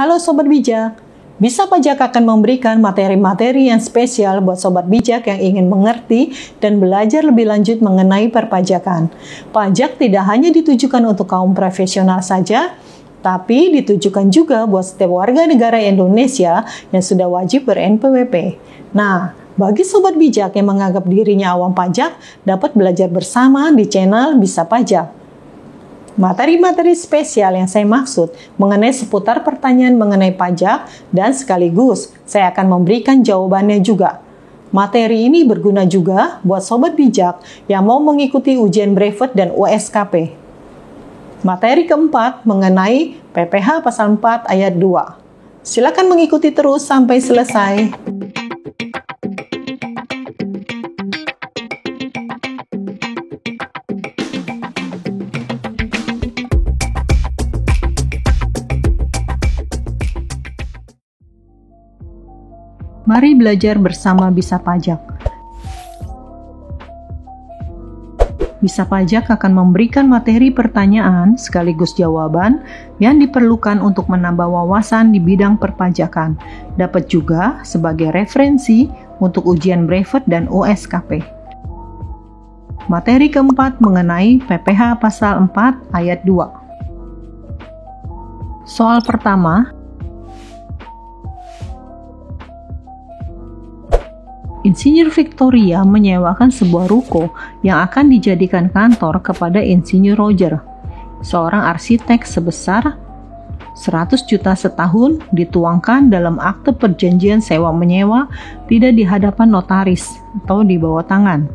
Halo Sobat Bijak, Bisa Pajak akan memberikan materi-materi yang spesial buat Sobat Bijak yang ingin mengerti dan belajar lebih lanjut mengenai perpajakan. Pajak tidak hanya ditujukan untuk kaum profesional saja, tapi ditujukan juga buat setiap warga negara Indonesia yang sudah wajib ber-NPWP. Nah, bagi Sobat Bijak yang menganggap dirinya awam pajak, dapat belajar bersama di channel Bisa Pajak. Materi-materi spesial yang saya maksud mengenai seputar pertanyaan mengenai pajak dan sekaligus saya akan memberikan jawabannya juga. Materi ini berguna juga buat Sobat Bijak yang mau mengikuti ujian brevet dan USKP. Materi keempat mengenai PPh pasal 4 ayat 2. Silakan mengikuti terus sampai selesai. Mari belajar bersama Bisa Pajak. Bisa Pajak akan memberikan materi pertanyaan sekaligus jawaban yang diperlukan untuk menambah wawasan di bidang perpajakan. Dapat juga sebagai referensi untuk ujian brevet dan USKP. Materi keempat mengenai PPh pasal 4 ayat 2. Soal pertama, Insinyur Victoria menyewakan sebuah ruko yang akan dijadikan kantor kepada Insinyur Roger, seorang arsitek sebesar 100 juta setahun dituangkan dalam akte perjanjian sewa-menyewa tidak di hadapan notaris atau di bawah tangan.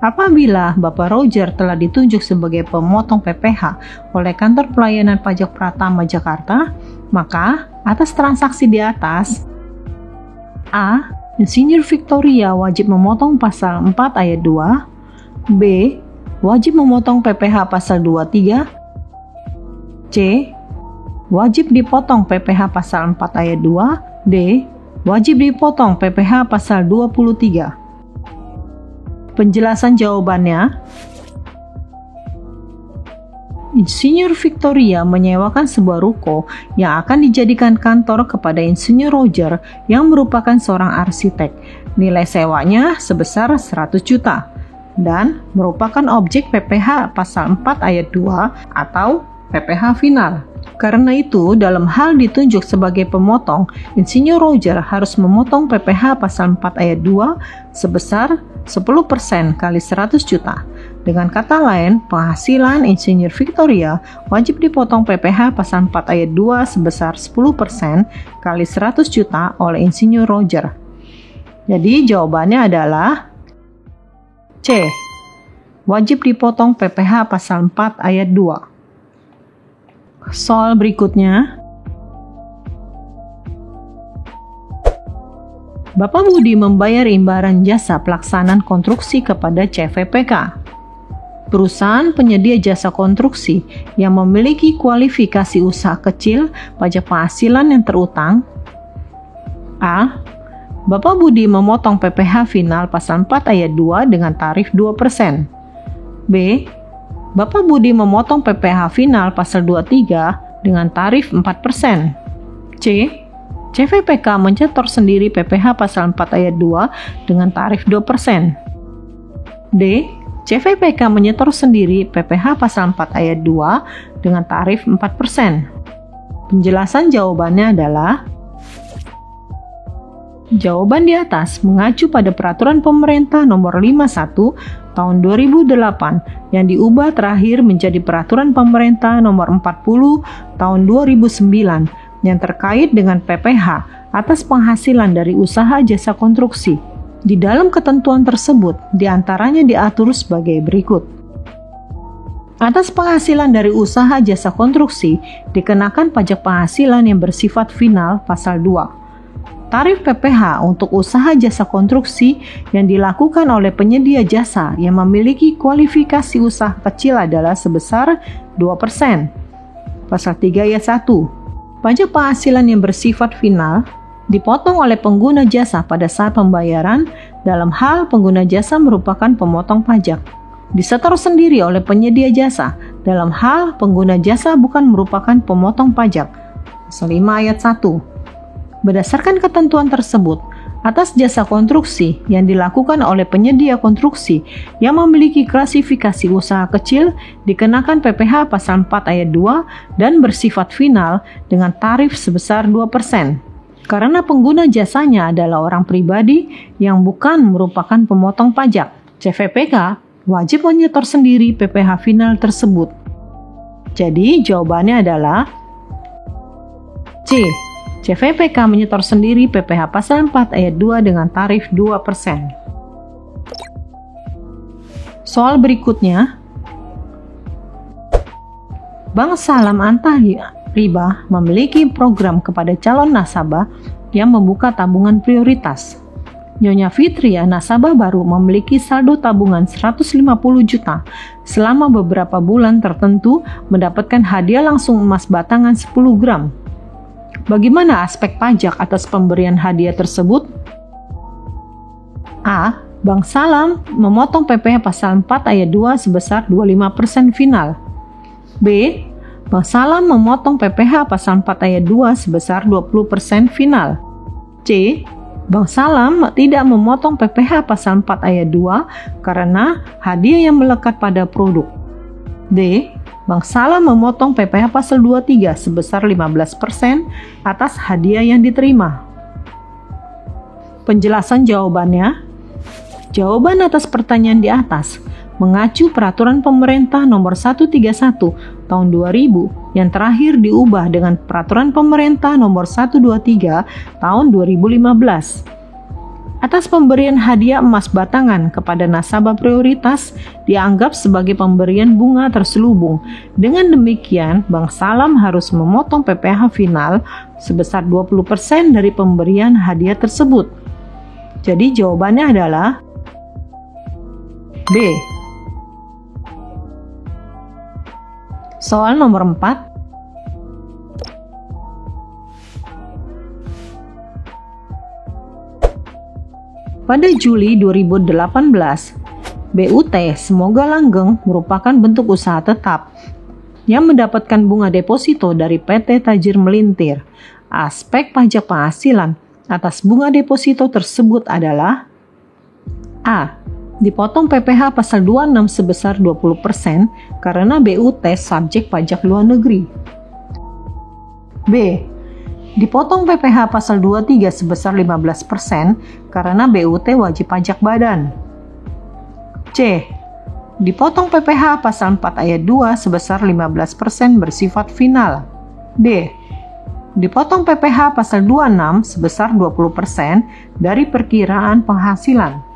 Apabila Bapak Roger telah ditunjuk sebagai pemotong PPh oleh Kantor Pelayanan Pajak Pratama Jakarta, maka atas transaksi di atas, A. Insinyur Victoria wajib memotong pasal 4 ayat 2, B. Wajib memotong PPh pasal 23, C. Wajib dipotong PPh pasal 4 ayat 2, D. Wajib dipotong PPh pasal 23. Penjelasan jawabannya, Insinyur Victoria menyewakan sebuah ruko yang akan dijadikan kantor kepada Insinyur Roger yang merupakan seorang arsitek. Nilai sewanya sebesar 100 juta dan merupakan objek PPh pasal 4 ayat 2 atau PPh final. Karena itu, dalam hal ditunjuk sebagai pemotong, Insinyur Roger harus memotong PPh pasal 4 ayat 2 sebesar 10% kali 100 juta. Dengan kata lain, penghasilan Insinyur Victoria wajib dipotong PPh pasal 4 ayat 2 sebesar 10% kali 100 juta oleh Insinyur Roger. Jadi jawabannya adalah C. Wajib dipotong PPh pasal 4 ayat 2. Soal berikutnya, Bapak Budi membayar imbaran jasa pelaksanaan konstruksi kepada CVPK, perusahaan penyedia jasa konstruksi yang memiliki kualifikasi usaha kecil pajak penghasilan yang terutang. A. Bapak Budi memotong PPh final pasal 4 ayat 2 dengan tarif 2%. B. Bapak Budi memotong PPh final pasal 23 dengan tarif 4%. C. CVPK mencetor sendiri PPh pasal 4 ayat 2 dengan tarif 2%. D. CVPK menyetor sendiri PPh pasal 4 ayat 2 dengan tarif 4%. Penjelasan jawabannya adalah jawaban di atas mengacu pada Peraturan Pemerintah Nomor 51 Tahun 2008 yang diubah terakhir menjadi Peraturan Pemerintah Nomor 40 Tahun 2009 yang terkait dengan PPh atas penghasilan dari usaha jasa konstruksi. Di dalam ketentuan tersebut, diantaranya diatur sebagai berikut. Atas penghasilan dari usaha jasa konstruksi dikenakan pajak penghasilan yang bersifat final pasal 2. Tarif PPh untuk usaha jasa konstruksi yang dilakukan oleh penyedia jasa yang memiliki kualifikasi usaha kecil adalah sebesar 2%. Pasal 3 ayat 1. Pajak penghasilan yang bersifat final dipotong oleh pengguna jasa pada saat pembayaran dalam hal pengguna jasa merupakan pemotong pajak. Disetor sendiri oleh penyedia jasa dalam hal pengguna jasa bukan merupakan pemotong pajak. Pasal 5 ayat 1. Berdasarkan ketentuan tersebut, atas jasa konstruksi yang dilakukan oleh penyedia konstruksi yang memiliki klasifikasi usaha kecil dikenakan PPh pasal 4 ayat 2 dan bersifat final dengan tarif sebesar 2%. Karena pengguna jasanya adalah orang pribadi yang bukan merupakan pemotong pajak, CVPK wajib menyetor sendiri PPh final tersebut. Jadi jawabannya adalah C. CVPK menyetor sendiri PPh pasal 4 ayat 2 dengan tarif 2%. Soal berikutnya, Bank Salam Antaribah memiliki program kepada calon nasabah yang membuka tabungan prioritas. Nyonya Fitria, nasabah baru, memiliki saldo tabungan 150 juta. Selama beberapa bulan tertentu mendapatkan hadiah langsung emas batangan 10 gram. Bagaimana aspek pajak atas pemberian hadiah tersebut? A. Bank Salam memotong PPh pasal 4 ayat 2 sebesar 25% final. B. Bank Salam memotong PPh pasal 4 ayat 2 sebesar 20% final. C. Bank Salam tidak memotong PPh pasal 4 ayat 2 karena hadiah yang melekat pada produk. D. Bank Salam memotong PPh pasal 23 sebesar 15% atas hadiah yang diterima. Penjelasan jawabannya. Jawaban atas pertanyaan di atas mengacu peraturan pemerintah nomor 131 tahun 2000 yang terakhir diubah dengan peraturan pemerintah nomor 123 tahun 2015. Atas pemberian hadiah emas batangan kepada nasabah prioritas dianggap sebagai pemberian bunga terselubung. Dengan demikian, Bank Salam harus memotong PPh final sebesar 20% dari pemberian hadiah tersebut. Jadi jawabannya adalah B. Soal nomor 4. Pada Juli 2018, BUT Semoga Langgeng merupakan bentuk usaha tetap yang mendapatkan bunga deposito dari PT Tajir Melintir. Aspek pajak penghasilan atas bunga deposito tersebut adalah A. Dipotong PPh pasal 26 sebesar 20% karena BUT subjek pajak luar negeri. B. Dipotong PPh pasal 23 sebesar 15% karena BUT wajib pajak badan. C. Dipotong PPh pasal 4 ayat 2 sebesar 15% bersifat final. D. Dipotong PPh pasal 26 sebesar 20% dari perkiraan penghasilan.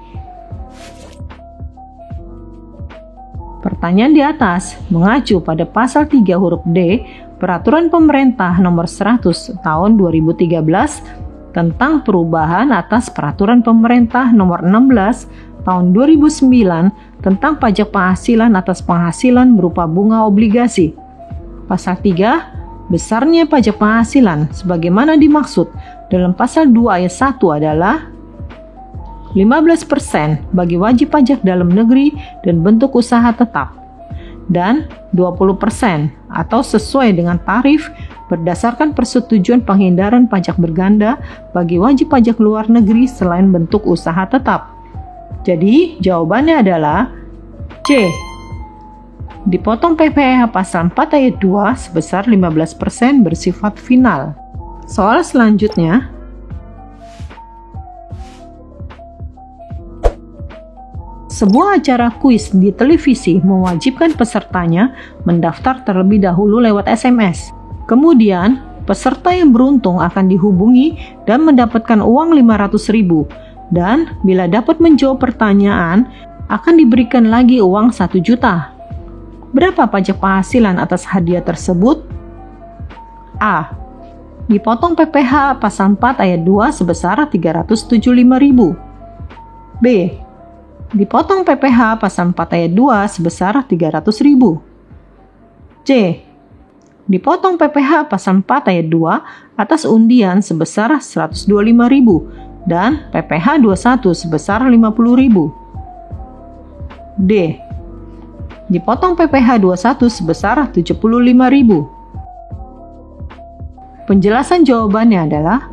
Pertanyaan di atas mengacu pada pasal 3 huruf D Peraturan Pemerintah Nomor 100 Tahun 2013 tentang perubahan atas Peraturan Pemerintah Nomor 16 Tahun 2009 tentang pajak penghasilan atas penghasilan berupa bunga obligasi. Pasal 3, besarnya pajak penghasilan sebagaimana dimaksud dalam pasal 2 ayat 1 adalah 15% bagi wajib pajak dalam negeri dan bentuk usaha tetap, dan 20% atau sesuai dengan tarif berdasarkan persetujuan penghindaran pajak berganda bagi wajib pajak luar negeri selain bentuk usaha tetap. Jadi jawabannya adalah C. Dipotong PPh pasal 4 ayat 2 sebesar 15% bersifat final. Soal selanjutnya, sebuah acara kuis di televisi mewajibkan pesertanya mendaftar terlebih dahulu lewat SMS. Kemudian, peserta yang beruntung akan dihubungi dan mendapatkan uang 500.000. Dan bila dapat menjawab pertanyaan, akan diberikan lagi uang 1 juta. Berapa pajak penghasilan atas hadiah tersebut? A. Dipotong PPh pasal 4 ayat 2 sebesar 375.000. B. Dipotong PPh pasal 4 ayat 2 sebesar 300.000. C. Dipotong PPh pasal 4 ayat 2 atas undian sebesar 125.000 dan PPh 21 sebesar 50.000. D. Dipotong PPh 21 sebesar 75.000. Penjelasan jawabannya adalah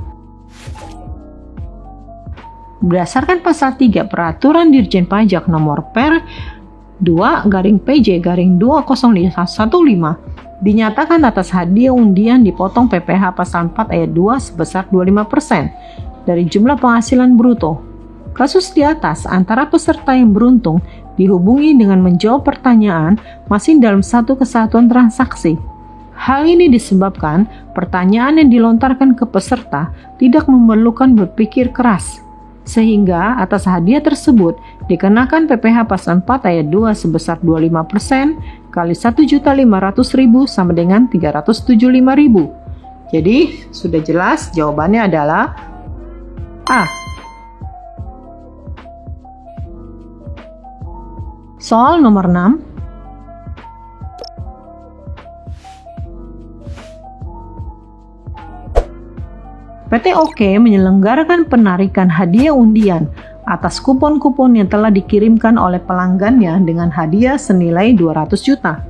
berdasarkan pasal 3 Peraturan Dirjen Pajak nomor per 2/PJ/2015 dinyatakan atas hadiah undian dipotong PPh pasal 4 ayat 2 sebesar 25% dari jumlah penghasilan bruto. Kasus di atas antara peserta yang beruntung dihubungi dengan menjawab pertanyaan masih dalam satu kesatuan transaksi. Hal ini disebabkan pertanyaan yang dilontarkan ke peserta tidak memerlukan berpikir keras, sehingga atas hadiah tersebut dikenakan PPh pasal 4 ayat 2 sebesar 25% kali 1.500.000 sama dengan 375.000. Jadi, sudah jelas jawabannya adalah A. Soal nomor 6. PT OK menyelenggarakan penarikan hadiah undian atas kupon-kupon yang telah dikirimkan oleh pelanggannya dengan hadiah senilai 200 juta.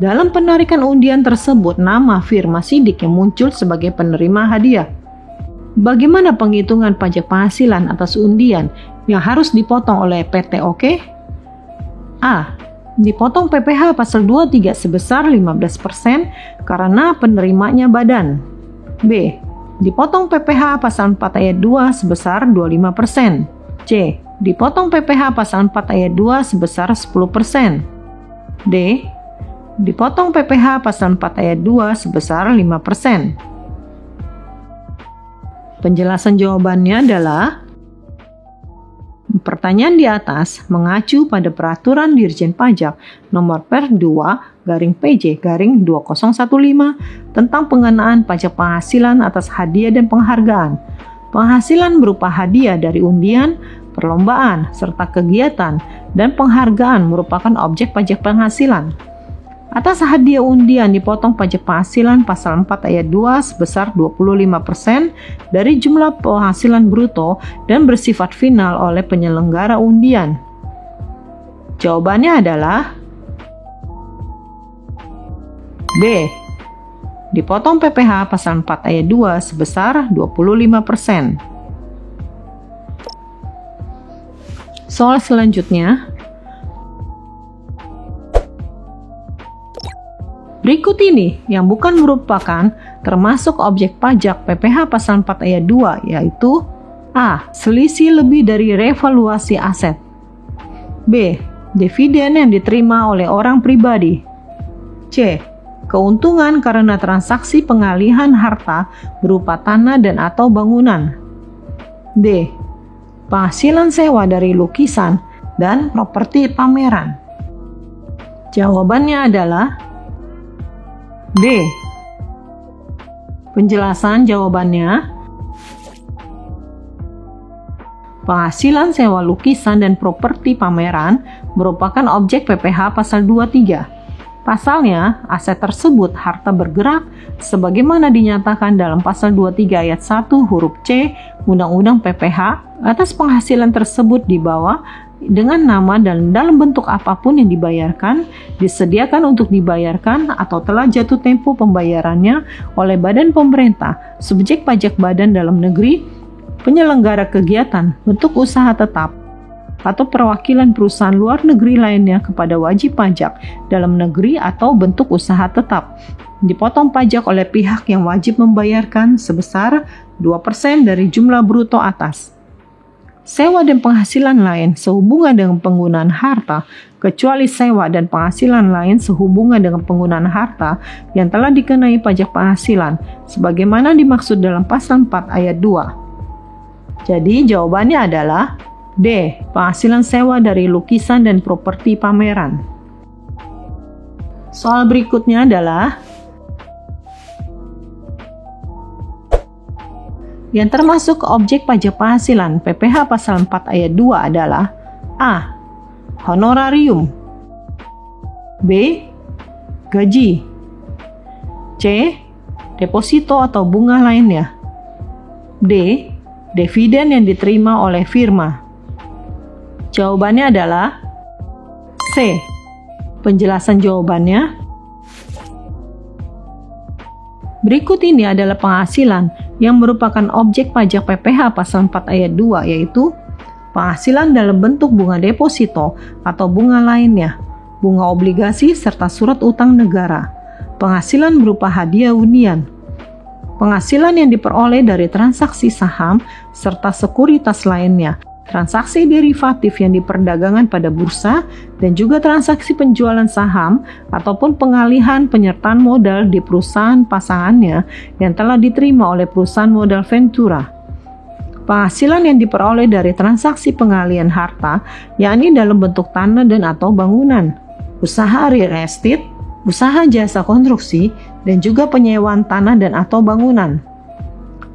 Dalam penarikan undian tersebut, nama firma Sidik yang muncul sebagai penerima hadiah. Bagaimana penghitungan pajak penghasilan atas undian yang harus dipotong oleh PT OK? A. Dipotong PPh pasal 23 sebesar 15% karena penerimanya badan. B. Dipotong PPh pasal 4 ayat 2 sebesar 25%. C. Dipotong PPh pasal 4 ayat 2 sebesar 10%. D. Dipotong PPh pasal 4 ayat 2 sebesar 5%. Penjelasan jawabannya adalah pertanyaan di atas mengacu pada Peraturan Dirjen Pajak nomor per 2/PJ/2015 tentang pengenaan pajak penghasilan atas hadiah dan penghargaan. Penghasilan berupa hadiah dari undian, perlombaan, serta kegiatan, dan penghargaan merupakan objek pajak penghasilan. Atas hadiah undian dipotong pajak penghasilan pasal 4 ayat 2 sebesar 25% dari jumlah penghasilan bruto dan bersifat final oleh penyelenggara undian. Jawabannya adalah B. Dipotong PPh pasal 4 ayat 2 sebesar 25%. Soal selanjutnya. Berikut ini yang bukan merupakan termasuk objek pajak PPh pasal 4 ayat 2 yaitu A. Selisih lebih dari revaluasi aset. B. Dividen yang diterima oleh orang pribadi. C. Keuntungan karena transaksi pengalihan harta berupa tanah dan atau bangunan. D. Penghasilan sewa dari lukisan dan properti pameran. Jawabannya adalah D. Penjelasan jawabannya, penghasilan sewa lukisan dan properti pameran merupakan objek PPh pasal 23. Pasalnya, aset tersebut harta bergerak sebagaimana dinyatakan dalam pasal 23 ayat 1 huruf C Undang-Undang PPh atas penghasilan tersebut dibawa dengan nama dan dalam bentuk apapun yang dibayarkan, disediakan untuk dibayarkan atau telah jatuh tempo pembayarannya oleh badan pemerintah, subjek pajak badan dalam negeri, penyelenggara kegiatan, bentuk usaha tetap, atau perwakilan perusahaan luar negeri lainnya kepada wajib pajak dalam negeri atau bentuk usaha tetap. Dipotong pajak oleh pihak yang wajib membayarkan sebesar 2% dari jumlah bruto atas. Sewa dan penghasilan lain sehubungan dengan penggunaan harta, kecuali sewa dan penghasilan lain sehubungan dengan penggunaan harta yang telah dikenai pajak penghasilan, sebagaimana dimaksud dalam pasal 4 ayat 2. Jadi jawabannya adalah D. Penghasilan sewa dari lukisan dan properti pameran. Soal berikutnya adalah yang termasuk objek pajak penghasilan PPh pasal 4 ayat 2 adalah A. Honorarium. B. Gaji. C. Deposito atau bunga lainnya. D. Dividen yang diterima oleh firma. Jawabannya adalah C. Penjelasan jawabannya, Berikut ini adalah penghasilan yang merupakan objek pajak PPh pasal 4 ayat 2, yaitu penghasilan dalam bentuk bunga deposito atau bunga lainnya, bunga obligasi serta surat utang negara, penghasilan berupa hadiah undian, penghasilan yang diperoleh dari transaksi saham serta sekuritas lainnya, transaksi derivatif yang diperdagangkan pada bursa, dan juga transaksi penjualan saham ataupun pengalihan penyertaan modal di perusahaan pasangannya yang telah diterima oleh perusahaan modal Ventura. Penghasilan yang diperoleh dari transaksi pengalihan harta, yakni dalam bentuk tanah dan atau bangunan, usaha real estate, usaha jasa konstruksi, dan juga penyewaan tanah dan atau bangunan.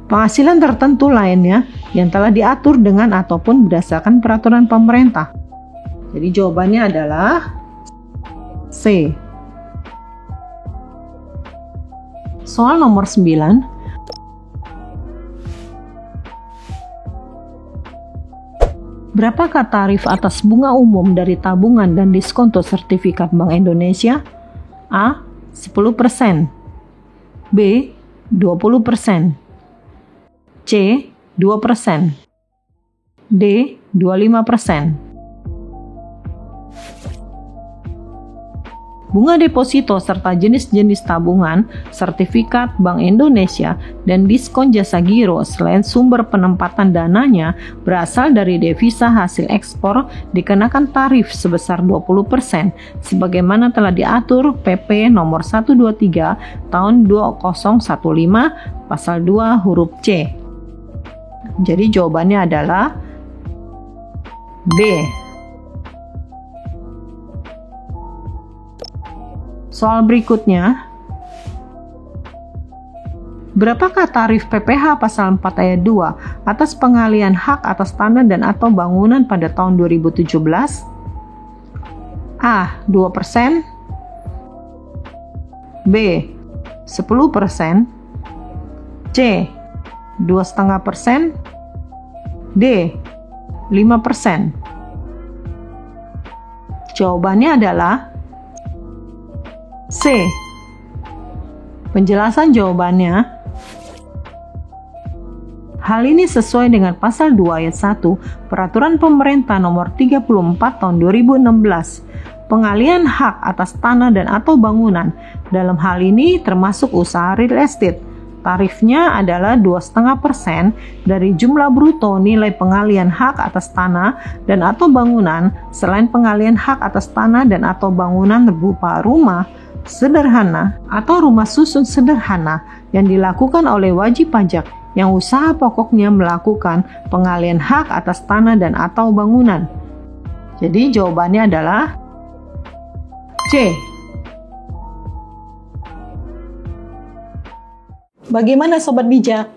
Penghasilan tertentu lainnya yang telah diatur dengan ataupun berdasarkan peraturan pemerintah. Jadi jawabannya adalah C. Soal nomor 9. Berapakah tarif atas bunga umum dari tabungan dan diskonto sertifikat Bank Indonesia? A. 10%, B. 20%, C. 2%, D. 25%. Bunga deposito serta jenis-jenis tabungan, sertifikat Bank Indonesia, dan diskon jasa giro selain sumber penempatan dananya berasal dari devisa hasil ekspor dikenakan tarif sebesar 20% sebagaimana telah diatur PP nomor 123 tahun 2015 pasal 2 huruf C. Jadi jawabannya adalah B. Soal berikutnya, berapakah tarif PPh pasal 4 ayat 2 atas pengalihan hak atas tanah dan atau bangunan pada tahun 2017? A. 2%, B. 10%, C. 2,5%, D. 5%. Jawabannya adalah C. Penjelasan jawabannya, hal ini sesuai dengan pasal 2 ayat 1 Peraturan Pemerintah nomor 34 tahun 2016, pengalihan hak atas tanah dan atau bangunan, dalam hal ini termasuk usaha real estate. Tarifnya adalah 2,5% dari jumlah bruto nilai pengalihan hak atas tanah dan atau bangunan selain pengalihan hak atas tanah dan atau bangunan berupa rumah sederhana atau rumah susun sederhana yang dilakukan oleh wajib pajak yang usaha pokoknya melakukan pengalihan hak atas tanah dan atau bangunan. Jadi jawabannya adalah C. Bagaimana Sobat Bijak?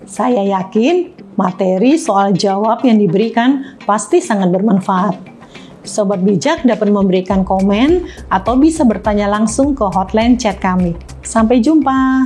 Saya yakin materi soal jawab yang diberikan pasti sangat bermanfaat. Sobat Bijak dapat memberikan komen atau bisa bertanya langsung ke hotline chat kami. Sampai jumpa!